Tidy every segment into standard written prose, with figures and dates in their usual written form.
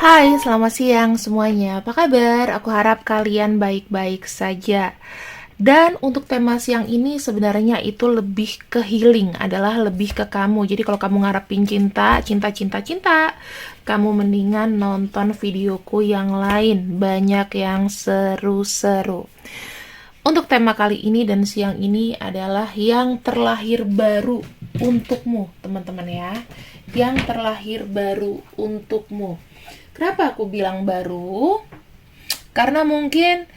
Hai, selamat siang semuanya. Apa kabar? Aku harap kalian baik-baik saja. Dan untuk tema siang ini sebenarnya itu lebih ke healing, adalah lebih ke kamu. Jadi kalau kamu ngarepin cinta, cinta, cinta, cinta, kamu mendingan nonton videoku yang lain. Banyak yang seru-seru. Untuk tema kali ini dan siang ini adalah yang terlahir baru untukmu, teman-teman ya. Yang terlahir baru untukmu. Kenapa aku bilang baru? Karena mungkin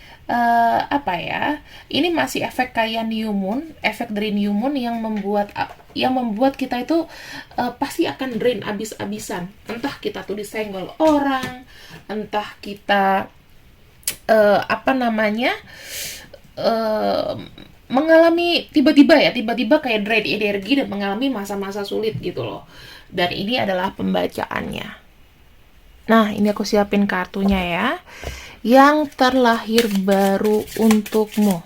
apa ya? Ini masih efek kayak new moon, efek dari new moon yang membuat kita itu pasti akan drain abis-abisan. Entah kita tuh disenggol orang, entah kita apa namanya? eh, mengalami tiba-tiba kayak drain energi dan mengalami masa-masa sulit gitu loh. Dan ini adalah pembacaannya. Nah, ini aku siapin kartunya ya. Yang terlahir baru untukmu.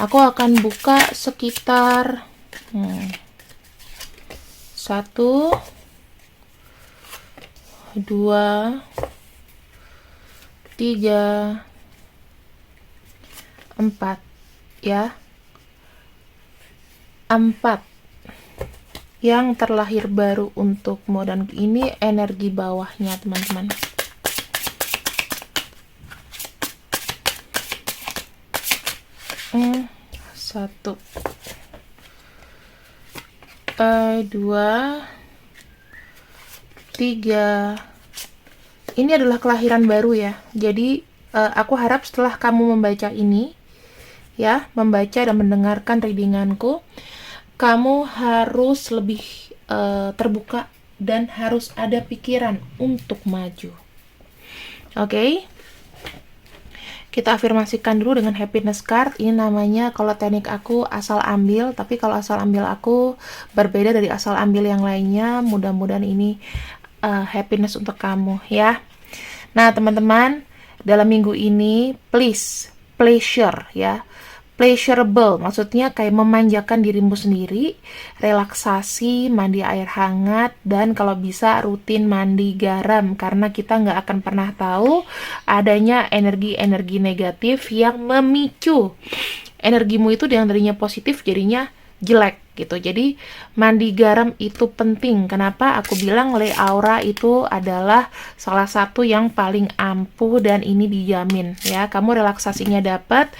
Aku akan buka sekitar 1, 2, 3, 4 ya. 4 yang terlahir baru untukmu, dan ini energi bawahnya teman-teman. Satu, dua, tiga. Ini adalah kelahiran baru ya. Jadi aku harap setelah kamu membaca ini, ya, membaca dan mendengarkan readinganku, kamu harus lebih terbuka dan harus ada pikiran untuk maju. Oke? Kita afirmasikan dulu dengan happiness card. Ini namanya, kalau teknik aku asal ambil, tapi kalau asal ambil aku berbeda dari asal ambil yang lainnya. Mudah-mudahan ini happiness untuk kamu ya. Nah teman-teman, dalam minggu ini please, pleasure ya, pleasurable, maksudnya kayak memanjakan dirimu sendiri, relaksasi, mandi air hangat, dan kalau bisa rutin mandi garam, karena kita nggak akan pernah tahu adanya energi-energi negatif yang memicu energimu itu yang tadinya positif jadinya jelek gitu. Jadi mandi garam itu penting. Kenapa aku bilang Le Aura itu adalah salah satu yang paling ampuh dan ini dijamin ya. Kamu relaksasinya dapat,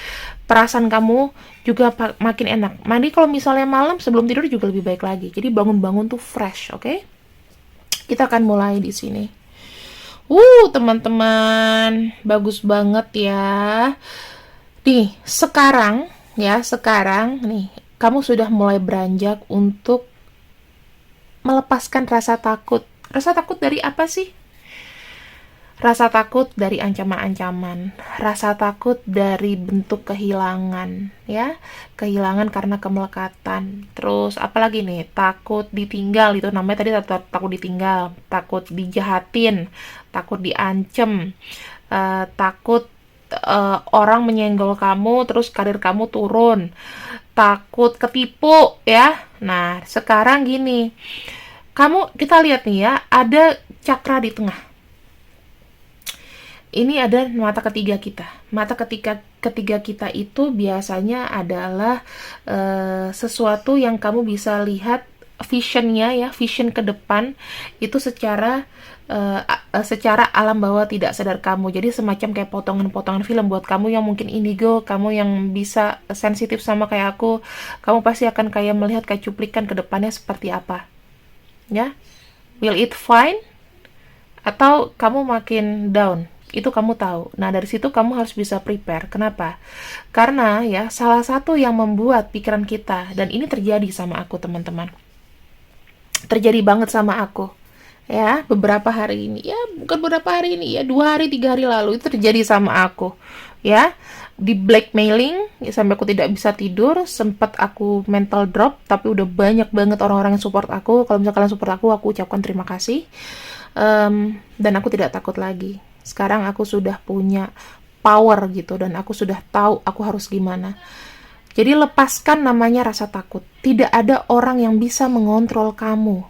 perasaan kamu juga makin enak. Mandi kalau misalnya malam sebelum tidur juga lebih baik lagi. Jadi bangun-bangun tuh fresh, oke? Kita akan mulai di sini. Teman-teman, bagus banget ya. Nih, sekarang nih, kamu sudah mulai beranjak untuk melepaskan rasa takut. Rasa takut dari apa sih? Rasa takut dari ancaman-ancaman, rasa takut dari bentuk kehilangan, ya, kehilangan karena kemelekatan. Terus apalagi nih, takut ditinggal, itu namanya tadi takut ditinggal, takut dijahatin, takut diancem, takut orang menyenggol kamu, terus karir kamu turun, takut ketipu, ya. Nah, sekarang gini, kita lihat nih ya, ada cakra di tengah. Ini ada mata ketiga kita. Mata ketiga kita itu biasanya adalah sesuatu yang kamu bisa lihat visionnya ya, vision ke depan itu secara alam bawah tidak sadar kamu. Jadi semacam kayak potongan-potongan film buat kamu yang mungkin indigo, kamu yang bisa sensitif sama kayak aku, kamu pasti akan kayak melihat kayak cuplikan ke depannya seperti apa. Ya. Will it fine? Atau kamu makin down? Itu kamu tahu. Nah, dari situ kamu harus bisa prepare. Kenapa? Karena ya, salah satu yang membuat pikiran kita, dan ini terjadi sama aku, teman-teman. Terjadi banget sama aku. Ya, beberapa hari ini. Ya, bukan beberapa hari ini. Ya, 2 hari, 3 hari lalu. Itu terjadi sama aku. Ya, di blackmailing, ya, sampai aku tidak bisa tidur. Sempat aku mental drop. Tapi udah banyak banget orang-orang yang support aku. Kalau misalnya kalian support aku ucapkan terima kasih. Dan aku tidak takut lagi. Sekarang aku sudah punya power gitu, dan aku sudah tahu aku harus gimana. Jadi lepaskan namanya rasa takut. Tidak ada orang yang bisa mengontrol kamu.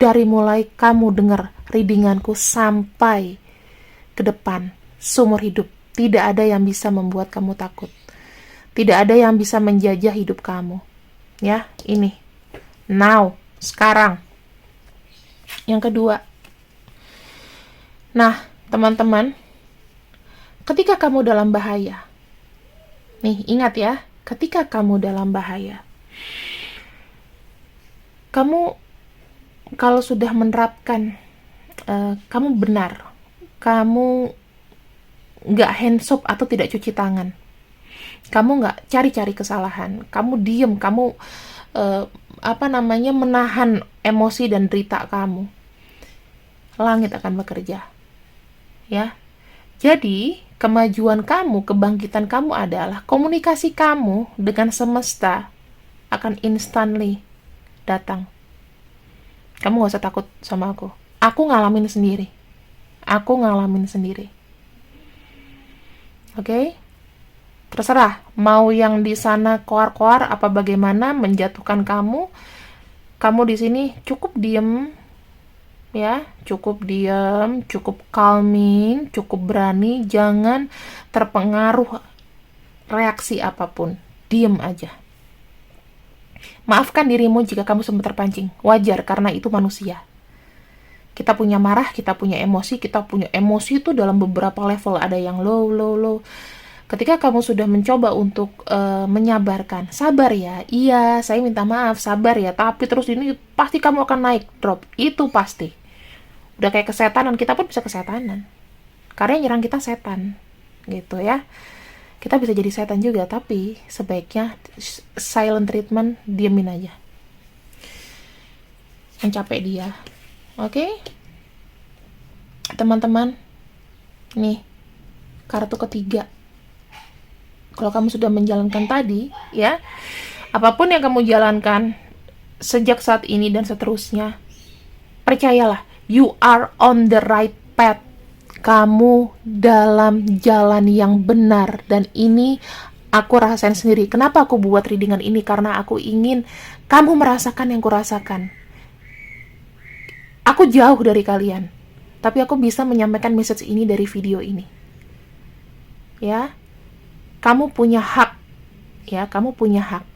dari mulai kamu dengar readinganku sampai ke depan, seumur hidup, tidak ada yang bisa membuat kamu takut. Tidak ada yang bisa menjajah hidup kamu. Ya, ini. Now, sekarang. Yang kedua. Nah, teman-teman, ketika kamu dalam bahaya, nih, ingat ya, ketika kamu dalam bahaya, kamu kalau sudah menerapkan, kamu benar, kamu nggak hands up atau tidak cuci tangan, kamu nggak cari-cari kesalahan, kamu diem, kamu menahan emosi dan derita kamu, langit akan bekerja. Ya, jadi kemajuan kamu, kebangkitan kamu adalah komunikasi kamu dengan semesta akan instantly datang. Kamu gak usah takut sama aku. Aku ngalamin sendiri. Oke? Terserah, mau yang di sana koar-koar apa bagaimana menjatuhkan kamu. Kamu di sini cukup diem, ya, cukup diam, cukup calming, cukup berani, jangan terpengaruh reaksi apapun, diem aja. Maafkan dirimu jika kamu sempat terpancing, wajar karena itu manusia. Kita punya marah, kita punya emosi itu dalam beberapa level, ada yang low. Ketika kamu sudah mencoba untuk menyabarkan, sabar ya, iya saya minta maaf, sabar ya, tapi terus ini pasti kamu akan naik, drop, itu pasti. Udah kayak kesetanan, kita pun bisa kesetanan. Karena yang nyerang kita setan, gitu ya. Kita bisa jadi setan juga, tapi sebaiknya silent treatment, diemin aja. Mencapek dia. Oke? Teman-teman, nih, kartu ketiga. Kalau kamu sudah menjalankan tadi, ya, apapun yang kamu jalankan sejak saat ini dan seterusnya, percayalah, you are on the right path. Kamu dalam jalan yang benar, dan ini aku rasain sendiri. Kenapa aku buat readingan ini? Karena aku ingin kamu merasakan yang kurasakan. Aku jauh dari kalian, tapi aku bisa menyampaikan message ini dari video ini. Ya, kamu punya hak. Ya, kamu punya hak.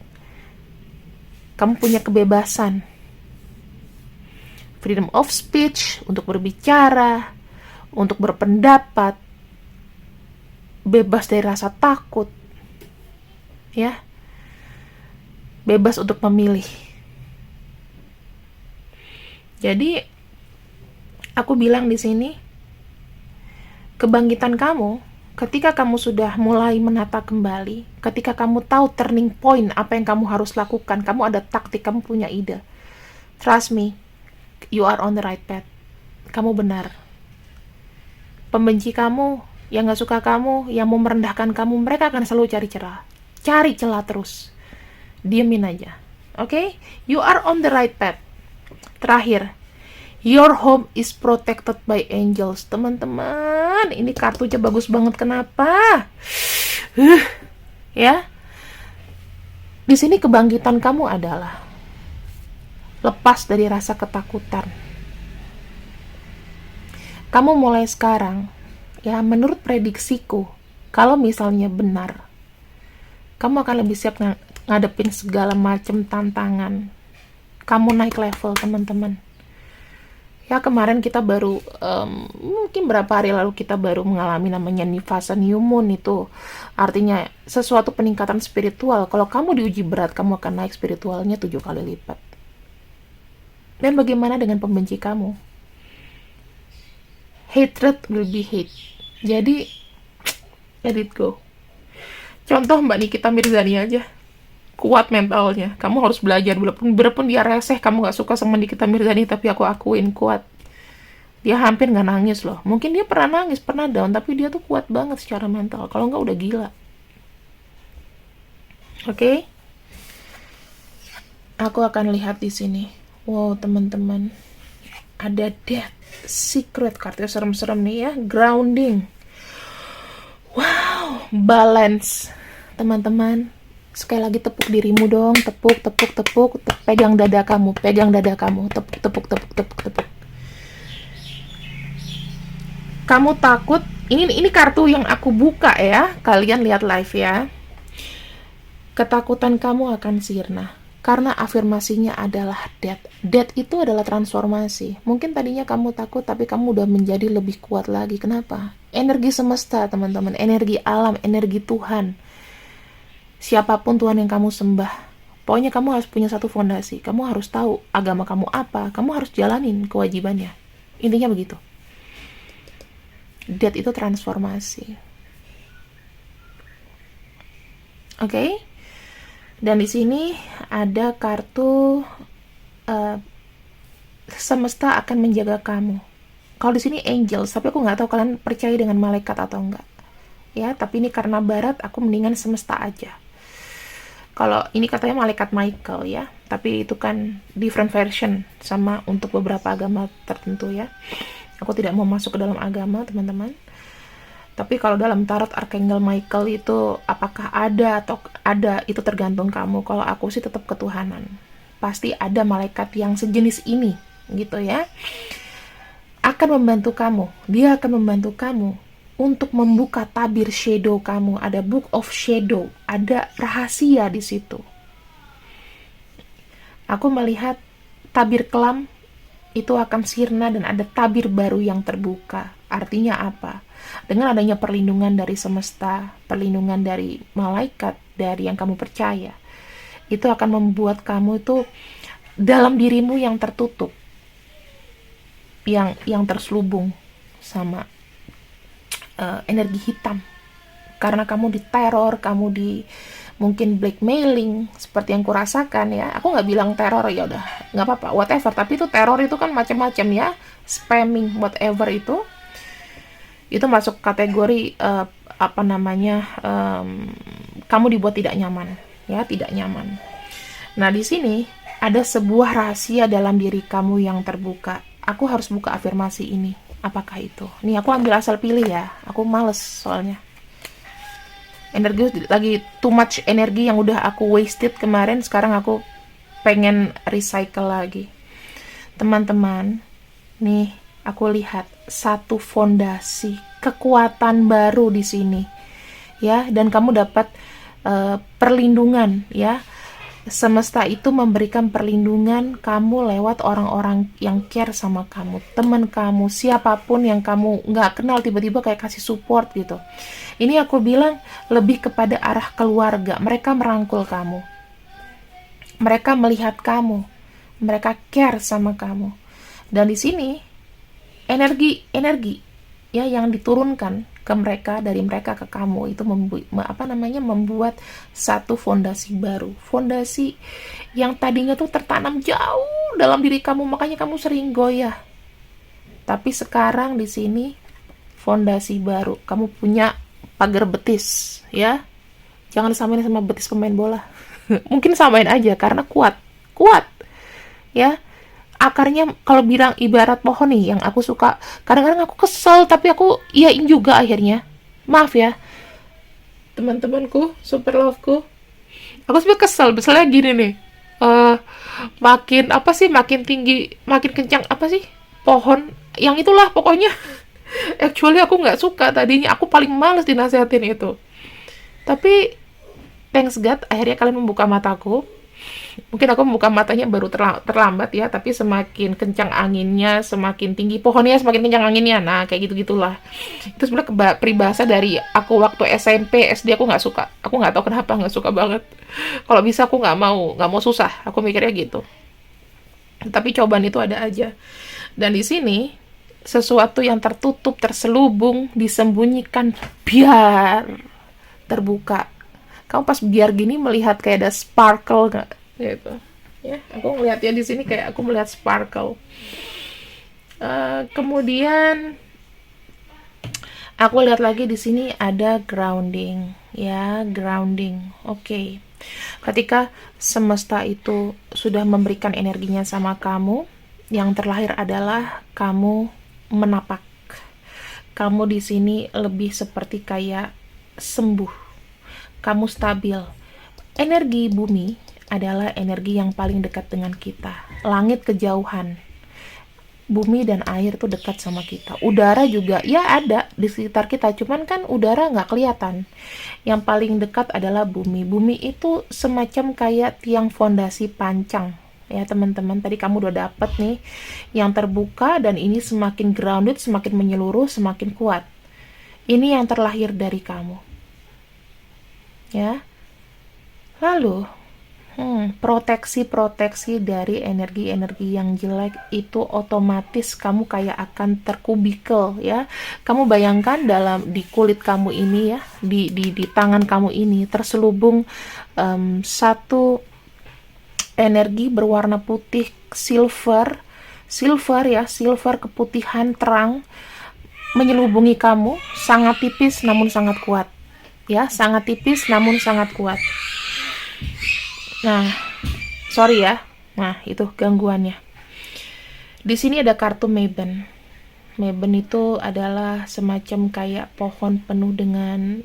Kamu punya kebebasan. Freedom of speech, untuk berbicara, untuk berpendapat, bebas dari rasa takut, ya, bebas untuk memilih. Jadi, aku bilang di sini, kebangkitan kamu, ketika kamu sudah mulai menata kembali, ketika kamu tahu turning point apa yang kamu harus lakukan, kamu ada taktik, kamu punya ide. Trust me, you are on the right path. Kamu benar. Pembenci kamu, yang gak suka kamu, yang mau merendahkan kamu, mereka akan selalu cari celah. Cari celah terus. Diemin aja. Oke? You are on the right path. Terakhir, your home is protected by angels. Teman-teman, ini kartunya bagus banget. Kenapa? Ya. Di sini kebangkitan kamu adalah lepas dari rasa ketakutan. Kamu mulai sekarang, ya, menurut prediksiku, kalau misalnya benar, kamu akan lebih siap ngadepin segala macam tantangan. Kamu naik level, teman-teman. Ya, kemarin kita baru, mungkin berapa hari lalu kita baru mengalami namanya fase new moon. Itu artinya sesuatu peningkatan spiritual. Kalau kamu diuji berat, kamu akan naik spiritualnya 7 kali lipat. Dan bagaimana dengan pembenci kamu? Hatred will be hate. Jadi, let it go. Contoh Mbak Nikita Mirzani aja. Kuat mentalnya. Kamu harus belajar. Walaupun dia reseh, kamu gak suka sama Nikita Mirzani, tapi aku akuin kuat. Dia hampir gak nangis loh. Mungkin dia pernah nangis, pernah down, tapi dia tuh kuat banget secara mental. Kalau gak udah gila. Oke? Aku akan lihat di sini. Wow, teman-teman. Ada death, secret, kartunya serem-serem nih ya. Grounding. Wow, balance. Teman-teman, Sekali lagi tepuk dirimu dong, tepuk, tepuk, tepuk, pegang dada kamu, pegang dada kamu, tepuk, tepuk, tepuk, tepuk, tepuk. Kamu takut, ini kartu yang aku buka ya, kalian lihat live ya. Ketakutan kamu akan sirna, karena afirmasinya adalah death. Death itu adalah transformasi. Mungkin tadinya kamu takut, tapi kamu udah menjadi lebih kuat lagi. Kenapa? Energi semesta, teman-teman, energi alam, energi Tuhan. Siapapun Tuhan yang kamu sembah, pokoknya kamu harus punya satu fondasi. Kamu harus tahu agama kamu apa, kamu harus jalanin kewajibannya. Intinya begitu. Death itu transformasi. Oke? Dan di sini ada kartu semesta akan menjaga kamu. Kalau di sini angels, tapi aku nggak tahu kalian percaya dengan malaikat atau enggak. Ya, tapi ini karena barat, aku mendingan semesta aja. Kalau ini katanya malaikat Michael ya, tapi itu kan different version sama untuk beberapa agama tertentu ya. Aku tidak mau masuk ke dalam agama, teman-teman. Tapi kalau dalam tarot Archangel Michael itu apakah ada atau ada, itu tergantung kamu. Kalau aku sih tetap ketuhanan. Pasti ada malaikat yang sejenis ini, gitu ya. Akan membantu kamu. Dia akan membantu kamu untuk membuka tabir shadow kamu. Ada book of shadow, ada rahasia di situ. Aku melihat tabir kelam itu akan sirna dan ada tabir baru yang terbuka. Artinya apa? Dengan adanya perlindungan dari semesta, perlindungan dari malaikat, dari yang kamu percaya, itu akan membuat kamu itu dalam dirimu yang tertutup, yang terselubung sama energi hitam. Karena kamu diteror, kamu di mungkin blackmailing seperti yang kurasakan ya. Aku nggak bilang teror, ya udah nggak apa-apa, whatever, tapi itu teror itu kan macam-macam ya, spamming whatever itu masuk kategori kamu dibuat tidak nyaman ya, tidak nyaman. Nah, di sini ada sebuah rahasia dalam diri kamu yang terbuka. Aku harus buka afirmasi ini. Apakah itu? Nih, aku ambil asal pilih ya, aku males soalnya. Energi lagi too much energi yang udah aku wasted kemarin, sekarang aku pengen recycle lagi. Teman-teman, nih aku lihat satu fondasi kekuatan baru di sini ya, dan kamu dapat perlindungan ya. Semesta itu memberikan perlindungan kamu lewat orang-orang yang care sama kamu, teman kamu, siapapun yang kamu nggak kenal tiba-tiba kayak kasih support gitu. Ini aku bilang lebih kepada arah keluarga. Mereka merangkul kamu, mereka melihat kamu, mereka care sama kamu. Dan di sini energi ya yang diturunkan ke mereka, dari mereka ke kamu, itu membuat satu fondasi baru, fondasi yang tadinya tuh tertanam jauh dalam diri kamu, makanya kamu sering goyah. Tapi sekarang di sini fondasi baru, kamu punya pagar betis ya, jangan samain sama betis pemain bola. Mungkin samain aja karena kuat ya. Akarnya kalau bilang ibarat pohon nih, yang aku suka, kadang-kadang aku kesel tapi aku iyain juga akhirnya. Maaf ya teman-temanku, super loveku, aku sebenarnya kesel misalnya gini nih, makin tinggi makin kencang pohon yang itulah pokoknya. Actually aku nggak suka, tadinya aku paling males dinasehatin itu, tapi thanks God akhirnya kalian membuka mataku. Mungkin aku membuka matanya baru terlambat ya, tapi semakin kencang anginnya, semakin tinggi pohonnya, semakin kencang anginnya. Nah, kayak gitu-gitulah. Itu sebenarnya peribahasa dari aku waktu SMP, SD. Aku nggak suka. Aku nggak tahu kenapa nggak suka banget. Kalau bisa aku nggak mau susah. Aku mikirnya gitu. Tapi cobaan itu ada aja. Dan di sini sesuatu yang tertutup, terselubung, disembunyikan biar terbuka. Kamu pas biar gini melihat kayak ada sparkle nggak? Gitu ya, aku ngeliat ya di sini kayak aku melihat sparkle. Kemudian aku lihat lagi di sini ada grounding ya, grounding. Oke. Ketika semesta itu sudah memberikan energinya sama kamu, yang terlahir adalah kamu menapak. Kamu di sini lebih seperti kayak sembuh. Kamu stabil. Energi bumi adalah energi yang paling dekat dengan kita. Langit kejauhan, bumi dan air tuh dekat sama kita. Udara juga ya ada di sekitar kita, cuman kan udara nggak kelihatan. Yang paling dekat adalah bumi. Bumi itu semacam kayak tiang fondasi pancang. Ya teman-teman, tadi kamu udah dapet nih yang terbuka, dan ini semakin grounded, semakin menyeluruh, semakin kuat. Ini yang terlahir dari kamu. Ya. Lalu, proteksi dari energi-energi yang jelek itu otomatis kamu kayak akan terkubikel ya. Kamu bayangkan di kulit kamu ini ya, di tangan kamu ini terselubung satu energi berwarna putih silver ya, silver keputihan terang menyelubungi kamu, sangat tipis namun sangat kuat. Ya, sangat tipis namun sangat kuat. Nah, sorry ya. Nah, itu gangguannya. Di sini ada kartu Meben. Meben itu adalah semacam kayak pohon penuh dengan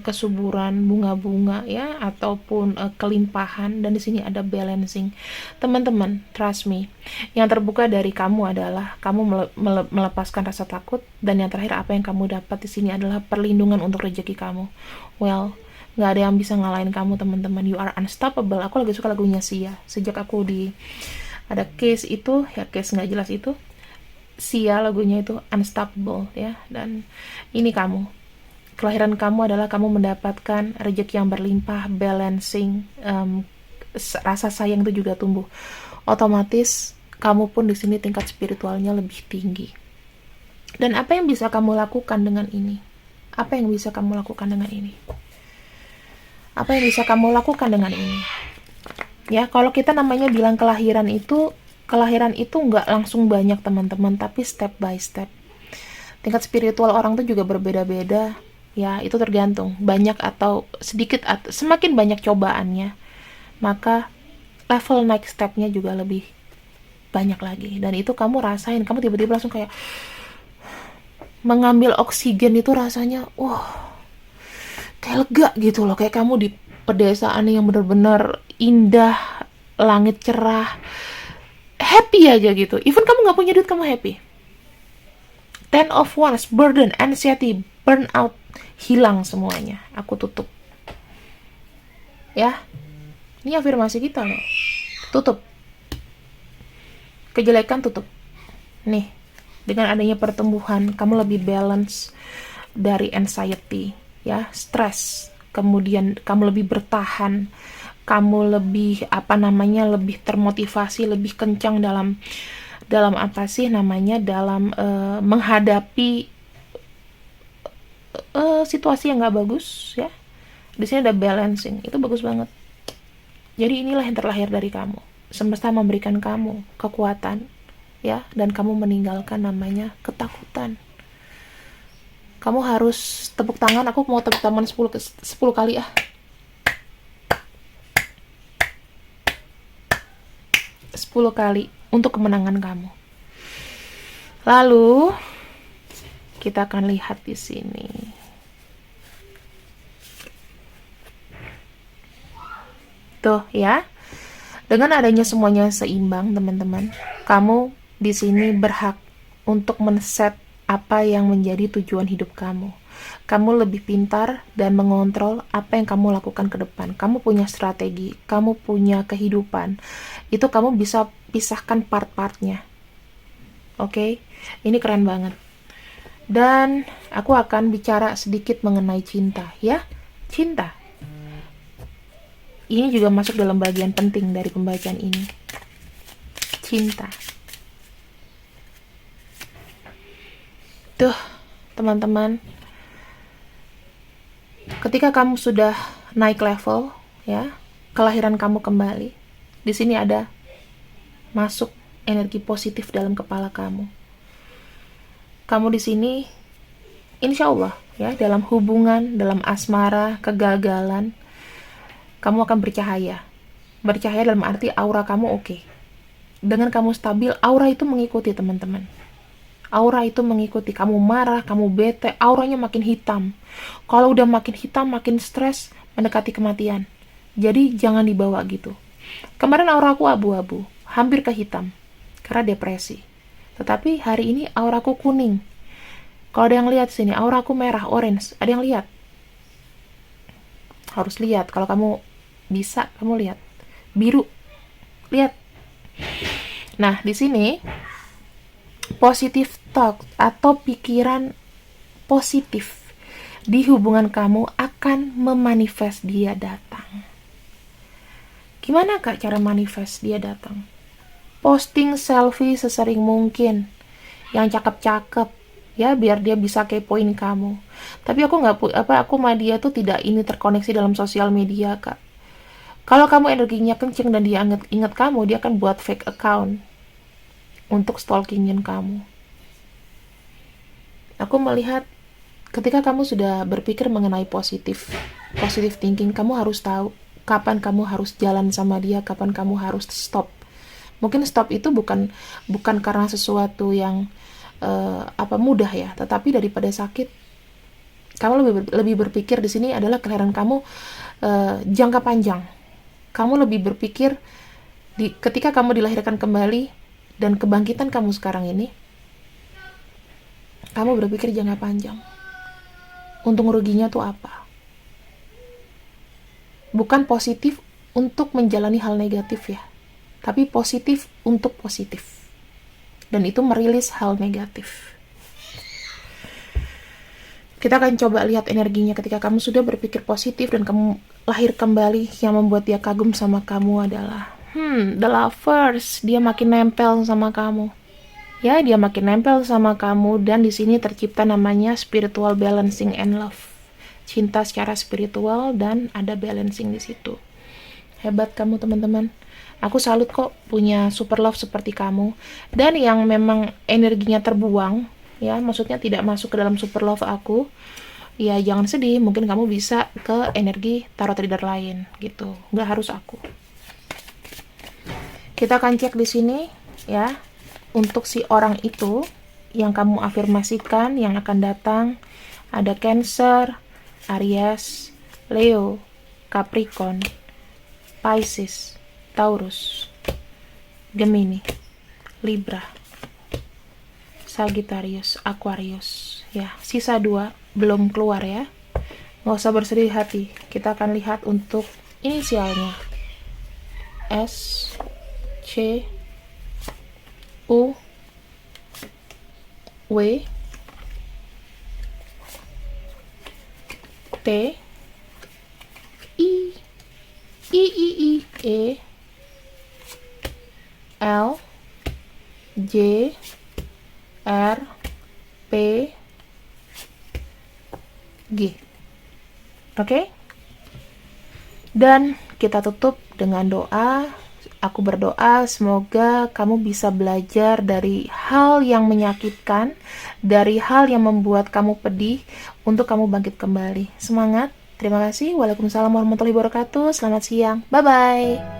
kesuburan bunga-bunga ya, ataupun kelimpahan, dan di sini ada balancing. Teman-teman, trust me. Yang terbuka dari kamu adalah kamu melepaskan rasa takut, dan yang terakhir apa yang kamu dapat di sini adalah perlindungan untuk rezeki kamu. Well, nggak ada yang bisa ngalahin kamu teman-teman. You are unstoppable. Aku lagi suka lagunya Sia. Sejak aku ada case itu ya, case nggak jelas itu, Sia lagunya itu unstoppable ya. Dan ini kamu, kelahiran kamu adalah kamu mendapatkan rezeki yang berlimpah, balancing, rasa sayang itu juga tumbuh. Otomatis kamu pun di sini tingkat spiritualnya lebih tinggi. Dan apa yang bisa kamu lakukan dengan ini? Apa yang bisa kamu lakukan dengan ini? Apa yang bisa kamu lakukan dengan ini? Ya, kalau kita namanya bilang kelahiran itu nggak langsung banyak teman-teman, tapi step by step. Tingkat spiritual orang tuh juga berbeda-beda. Ya, itu tergantung banyak atau sedikit, atau semakin banyak cobaannya, maka level next stepnya juga lebih banyak lagi. Dan itu kamu rasain, kamu tiba-tiba langsung kayak mengambil oksigen itu rasanya, kayak lega gitu loh, kayak kamu di pedesaan yang benar-benar indah, langit cerah, happy aja gitu. Even kamu nggak punya duit, kamu happy. 10 of Wands, burden, anxiety, burnout, hilang semuanya. Aku tutup. Ya, ini afirmasi kita loh. Tutup. Kejelekan tutup. Nih, dengan adanya pertumbuhan, kamu lebih balance dari anxiety. Ya, stres, kemudian kamu lebih bertahan, kamu lebih lebih termotivasi, lebih kencang dalam menghadapi situasi yang nggak bagus ya. Di sini ada balancing, itu bagus banget. Jadi inilah yang terlahir dari kamu. Semesta memberikan kamu kekuatan ya, dan kamu meninggalkan namanya ketakutan. Kamu harus tepuk tangan. Aku mau tepuk tangan 10 kali ya. 10 kali untuk kemenangan kamu. Lalu kita akan lihat di sini. Tuh ya. Dengan adanya semuanya seimbang, teman-teman. Kamu di sini berhak untuk men-set apa yang menjadi tujuan hidup kamu. Kamu lebih pintar dan mengontrol apa yang kamu lakukan ke depan. Kamu punya strategi, kamu punya kehidupan. Itu kamu bisa pisahkan part-partnya. Oke? Ini keren banget. Dan aku akan bicara sedikit mengenai cinta, ya. Cinta. Ini juga masuk dalam bagian penting dari pembacaan ini. Cinta. Tuh, teman-teman, ketika kamu sudah naik level, ya, kelahiran kamu kembali. Di sini ada masuk energi positif dalam kepala kamu. Kamu di sini, insya Allah, ya, dalam hubungan, dalam asmara, kegagalan, kamu akan bercahaya. Bercahaya dalam arti aura kamu oke. Dengan kamu stabil, aura itu mengikuti, teman-teman. Aura itu mengikuti. Kamu marah, kamu bete, auranya makin hitam. Kalau udah makin hitam, makin stres, mendekati kematian. Jadi jangan dibawa gitu. Kemarin auraku abu-abu, hampir ke hitam karena depresi. Tetapi hari ini auraku kuning. Kalau ada yang lihat sini, auraku merah, orange. Ada yang lihat? Harus lihat. Kalau kamu bisa, kamu lihat. Biru. Lihat. Nah, di sini positive thought atau pikiran positif di hubungan kamu akan memanifest dia datang. Gimana Kak cara manifest dia datang? Posting selfie sesering mungkin, yang cakep-cakep, ya biar dia bisa kepoin kamu. Tapi aku sama dia tuh tidak ini terkoneksi dalam sosial media Kak. Kalau kamu energinya kenceng dan dia ingat kamu, dia akan buat fake account untuk stalkingin kamu. Aku melihat ketika kamu sudah berpikir mengenai positive thinking, kamu harus tahu kapan kamu harus jalan sama dia, kapan kamu harus stop. Mungkin stop itu bukan karena sesuatu yang mudah ya, tetapi daripada sakit, kamu lebih berpikir di sini adalah kelahiran kamu jangka panjang. Kamu lebih berpikir ketika kamu dilahirkan kembali dan kebangkitan kamu sekarang ini, kamu berpikir jangka panjang. Untung ruginya tuh apa? Bukan positif untuk menjalani hal negatif ya, tapi positif untuk positif. Dan itu merilis hal negatif. Kita akan coba lihat energinya ketika kamu sudah berpikir positif dan kamu lahir kembali. Yang membuat dia kagum sama kamu adalah the lovers. Dia makin nempel sama kamu. Ya, dia makin nempel sama kamu, dan di sini tercipta namanya spiritual balancing and love. Cinta secara spiritual dan ada balancing di situ. Hebat kamu teman-teman. Aku salut kok punya super love seperti kamu. Dan yang memang energinya terbuang, ya maksudnya tidak masuk ke dalam super love aku, ya jangan sedih, mungkin kamu bisa ke energi tarot reader lain gitu. Nggak harus aku. Kita akan cek di sini ya. Untuk si orang itu yang kamu afirmasikan yang akan datang, ada Cancer, Aries, Leo, Capricorn, Pisces, Taurus, Gemini, Libra, Sagittarius, Aquarius. Ya, sisa 2 belum keluar ya. Nggak usah bersedih hati. Kita akan lihat untuk inisialnya. S, C, U, W, T, I, E, L, J, R, P, G. Oke? Dan kita tutup dengan doa. Aku berdoa semoga kamu bisa belajar dari hal yang menyakitkan, dari hal yang membuat kamu pedih, untuk kamu bangkit kembali. Semangat. Terima kasih. Waalaikumsalam warahmatullahi wabarakatuh. Selamat siang. Bye-bye.